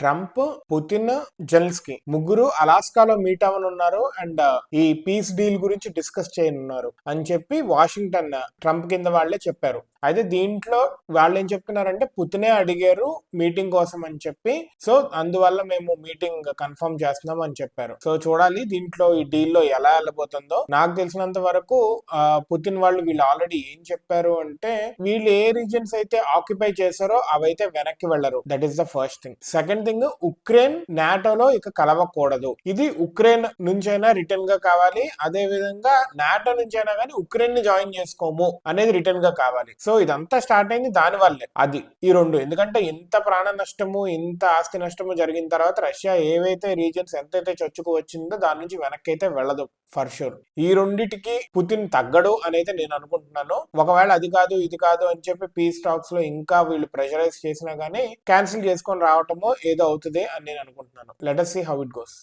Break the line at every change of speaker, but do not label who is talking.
Trump, Putin, Zelensky ముగ్గురు అలాస్కాలో meet అవ్వనున్నారు and ఈ piece deal గురించి డిస్కస్ చేయనున్నారు అని చెప్పి వాషింగ్టన్ ట్రంప్ కింద వాళ్లే చెప్పారు. అయితే దీంట్లో వాళ్ళు ఏం చెప్తున్నారంటే పుతినే అడిగారు మీటింగ్ కోసం అని చెప్పి, సో అందువల్ల మేము మీటింగ్ కన్ఫర్మ్ చేస్తున్నాం అని చెప్పారు. సో చూడాలి దీంట్లో ఈ డీల్ లో ఎలా వెళ్ళబోతుందో. నాకు తెలిసినంత వరకు పుతిన్ వీళ్ళు ఆల్రెడీ ఏం చెప్పారు అంటే వీళ్ళు ఏ రీజన్స్ అయితే ఆక్యుపై చేశారో అవైతే వెనక్కి వెళ్లరు. That is the first thing. Second thing, Ukraine నాటోలో ఇక కలవకూడదు. ఇది ఉక్రెయిన్ నుంచైనా రిటర్న్ గా కావాలి, అదే విధంగా నాటో నుంచైనా కానీ ఉక్రెయిన్ ని జాయిన్ చేసుకోము అనేది రిటర్న్ గా కావాలి. సో ఇదంతా స్టార్ట్ అయింది దాని వల్లే. అది ఈ రెండు, ఎందుకంటే ఇంత ప్రాణ నష్టము ఇంత ఆస్తి నష్టము జరిగిన తర్వాత రష్యా ఏవైతే రీజన్స్ ఎంతైతే చొచ్చుకు వచ్చిందో దాని నుంచి వెనక్కి అయితే వెళ్ళదు ఫర్ షూర్. ఈ రెండిటికి పుతిన్ తగ్గడు అనేది నేను అనుకుంటున్నాను. ఒకవేళ అది కాదు ఇది కాదు అని చెప్పి పీస్ టాక్స్ లో ఇంకా వీళ్ళు ప్రెషరైజ్ చేసినా గానీ క్యాన్సిల్ చేసుకొని రావటమో ఏదో అవుతుంది అని నేను అనుకుంటున్నాను. Let us see how it goes.